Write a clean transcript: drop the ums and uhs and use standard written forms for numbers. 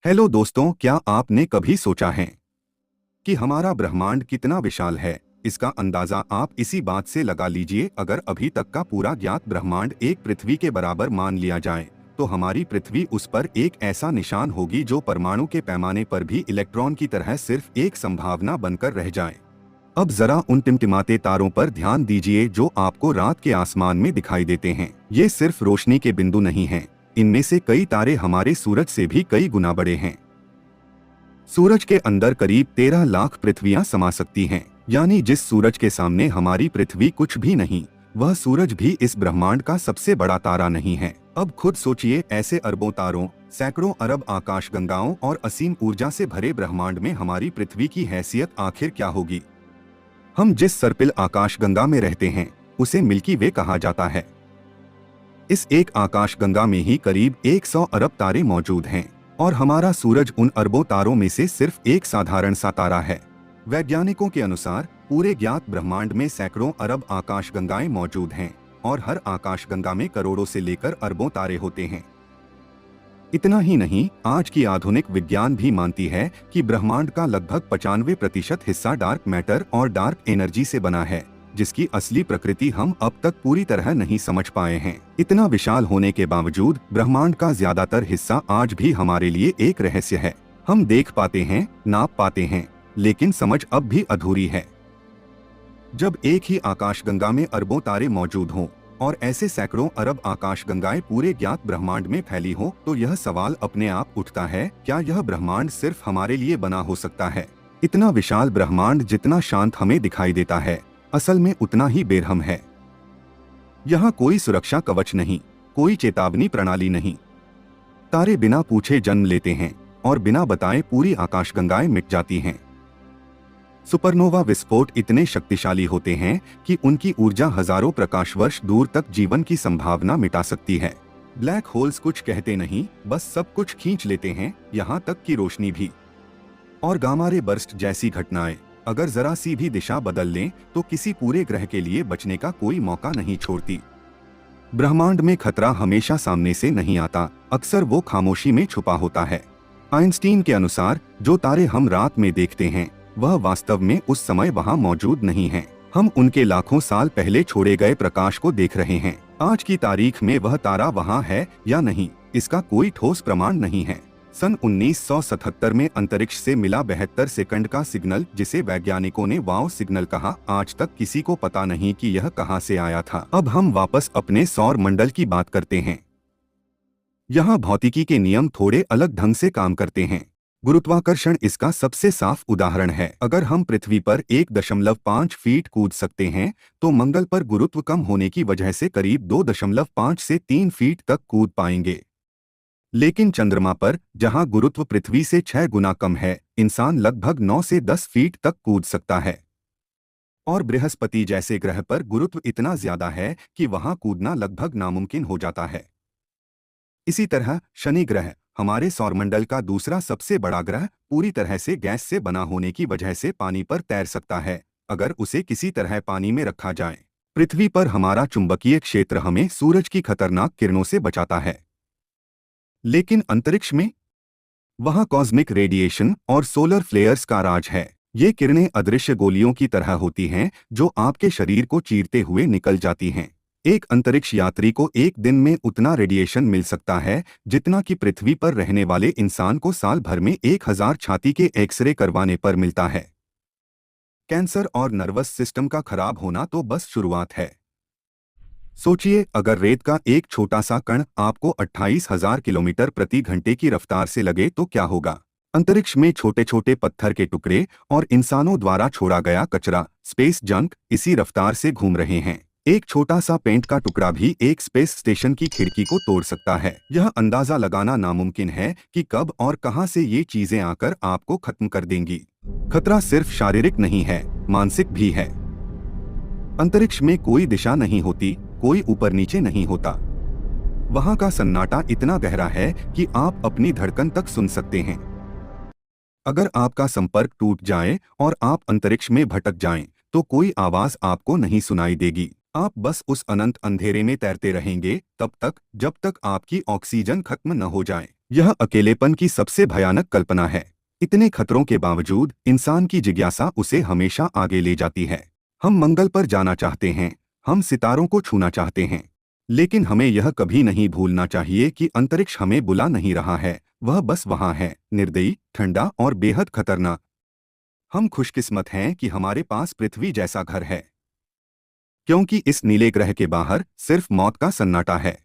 Hello दोस्तों, क्या आपने कभी सोचा है कि हमारा ब्रह्मांड कितना विशाल है? इसका अंदाजा आप इसी बात से लगा लीजिए, अगर अभी तक का पूरा ज्ञात ब्रह्मांड एक पृथ्वी के बराबर मान लिया जाए तो हमारी पृथ्वी उस पर एक ऐसा निशान होगी जो परमाणु के पैमाने पर भी इलेक्ट्रॉन की तरह सिर्फ एक संभावना बनकर रह जाए। अब जरा उन टिमटिमाते तारों पर ध्यान दीजिए जो आपको रात के आसमान में दिखाई देते हैं। ये सिर्फ रोशनी के बिंदु नहीं हैं। इनमें से कई तारे हमारे सूरज से भी कई गुना बड़े हैं। सूरज के अंदर करीब 13 लाख पृथ्वियां समा सकती हैं। यानी जिस सूरज के सामने हमारी पृथ्वी कुछ भी नहीं, वह सूरज भी इस ब्रह्मांड का सबसे बड़ा तारा नहीं है। अब खुद सोचिए, ऐसे अरबों तारों, सैकड़ों अरब आकाशगंगाओं और असीम ऊर्जा से भरे ब्रह्मांड में हमारी पृथ्वी की हैसियत आखिर क्या होगी? हम जिस सर्पिल आकाशगंगा में रहते हैं उसे मिल्की वे कहा जाता है। इस एक आकाशगंगा में ही करीब 100 अरब तारे मौजूद हैं और हमारा सूरज उन अरबों तारों में से सिर्फ एक साधारण सा तारा है। वैज्ञानिकों के अनुसार पूरे ज्ञात ब्रह्मांड में सैकड़ों अरब आकाशगंगाएं मौजूद हैं और हर आकाशगंगा में करोड़ों से लेकर अरबों तारे होते हैं। इतना ही नहीं, आज की आधुनिक विज्ञान भी मानती है कि ब्रह्मांड का लगभग 95% हिस्सा डार्क मैटर और डार्क एनर्जी से बना है, जिसकी असली प्रकृति हम अब तक पूरी तरह नहीं समझ पाए हैं। इतना विशाल होने के बावजूद ब्रह्मांड का ज्यादातर हिस्सा आज भी हमारे लिए एक रहस्य है। हम देख पाते हैं, नाप पाते हैं, लेकिन समझ अब भी अधूरी है। जब एक ही आकाशगंगा में अरबों तारे मौजूद हों और ऐसे सैकड़ों अरब आकाशगंगाएं पूरे ज्ञात ब्रह्मांड में फैली हो, तो यह सवाल अपने आप उठता है, क्या यह ब्रह्मांड सिर्फ हमारे लिए बना हो सकता है? इतना विशाल ब्रह्मांड जितना शांत हमें दिखाई देता है, असल में उतना ही बेरहम है। यहाँ कोई सुरक्षा कवच नहीं, कोई चेतावनी प्रणाली नहीं। तारे बिना पूछे जन्म लेते हैं और बिना बताए पूरी आकाशगंगाएं मिट जाती हैं। सुपरनोवा विस्फोट इतने शक्तिशाली होते हैं कि उनकी ऊर्जा हजारों प्रकाश वर्ष दूर तक जीवन की संभावना मिटा सकती है। ब्लैक होल्स कुछ कहते नहीं, बस सब कुछ खींच लेते हैं, यहाँ तक कि रोशनी भी। और गामा रे बर्स्ट जैसी घटनाएं अगर जरा सी भी दिशा बदल लें तो किसी पूरे ग्रह के लिए बचने का कोई मौका नहीं छोड़ती। ब्रह्मांड में खतरा हमेशा सामने से नहीं आता, अक्सर वो खामोशी में छुपा होता है। आइंस्टीन के अनुसार जो तारे हम रात में देखते हैं वह वास्तव में उस समय वहां मौजूद नहीं हैं। हम उनके लाखों साल पहले छोड़े गए प्रकाश को देख रहे हैं। आज की तारीख में वह तारा वहां है या नहीं, इसका कोई ठोस प्रमाण नहीं है। सन 1977 में अंतरिक्ष से मिला 72 सेकंड का सिग्नल, जिसे वैज्ञानिकों ने वाओ सिग्नल कहा, आज तक किसी को पता नहीं कि यह कहां से आया था। अब हम वापस अपने सौर मंडल की बात करते हैं। यहाँ भौतिकी के नियम थोड़े अलग ढंग से काम करते हैं। गुरुत्वाकर्षण इसका सबसे साफ उदाहरण है। अगर हम पृथ्वी पर 1.5 फीट कूद सकते हैं तो मंगल पर गुरुत्व कम होने की वजह से करीब 2.5 से 3 फीट तक कूद पाएंगे। लेकिन चंद्रमा पर, जहां गुरुत्व पृथ्वी से 6 गुना कम है, इंसान लगभग 9 से 10 फीट तक कूद सकता है। और बृहस्पति जैसे ग्रह पर गुरुत्व इतना ज्यादा है कि वहां कूदना लगभग नामुमकिन हो जाता है। इसी तरह शनि ग्रह, हमारे सौरमंडल का दूसरा सबसे बड़ा ग्रह, पूरी तरह से गैस से बना होने की वजह से पानी पर तैर सकता है, अगर उसे किसी तरह पानी में रखा जाए। पृथ्वी पर हमारा चुंबकीय क्षेत्र हमें सूरज की खतरनाक किरणों से बचाता है। लेकिन अंतरिक्ष में, वहां कॉस्मिक रेडिएशन और सोलर फ्लेयर्स का राज है। ये किरणें अदृश्य गोलियों की तरह होती हैं जो आपके शरीर को चीरते हुए निकल जाती हैं। एक अंतरिक्ष यात्री को एक दिन में उतना रेडिएशन मिल सकता है जितना कि पृथ्वी पर रहने वाले इंसान को साल भर में 1000 छाती के एक्सरे करवाने पर मिलता है। कैंसर और नर्वस सिस्टम का खराब होना तो बस शुरुआत है। सोचिए, अगर रेत का एक छोटा सा कण आपको 28,000 किलोमीटर प्रति घंटे की रफ्तार से लगे तो क्या होगा? अंतरिक्ष में छोटे छोटे पत्थर के टुकड़े और इंसानों द्वारा छोड़ा गया कचरा, स्पेस जंक, इसी रफ्तार से घूम रहे हैं। एक छोटा सा पेंट का टुकड़ा भी एक स्पेस स्टेशन की खिड़की को तोड़ सकता है। यह अंदाजा लगाना नामुमकिन है कि कब और कहां से ये चीजें आकर आपको खत्म कर देंगी। खतरा सिर्फ शारीरिक नहीं है, मानसिक भी है। अंतरिक्ष में कोई दिशा नहीं होती, कोई ऊपर नीचे नहीं होता। वहां का सन्नाटा इतना गहरा है कि आप अपनी धड़कन तक सुन सकते हैं। अगर आपका संपर्क टूट जाए और आप अंतरिक्ष में भटक जाएं, तो कोई आवाज आपको नहीं सुनाई देगी। आप बस उस अनंत अंधेरे में तैरते रहेंगे तब तक जब तक आपकी ऑक्सीजन खत्म न हो जाए। यह अकेलेपन की सबसे भयानक कल्पना है। इतने खतरों के बावजूद इंसान की जिज्ञासा उसे हमेशा आगे ले जाती है। हम मंगल पर जाना चाहते हैं, हम सितारों को छूना चाहते हैं, लेकिन हमें यह कभी नहीं भूलना चाहिए कि अंतरिक्ष हमें बुला नहीं रहा है, वह बस वहाँ है, निर्दयी, ठंडा और बेहद खतरनाक। हम खुशकिस्मत हैं कि हमारे पास पृथ्वी जैसा घर है, क्योंकि इस नीले ग्रह के बाहर सिर्फ मौत का सन्नाटा है।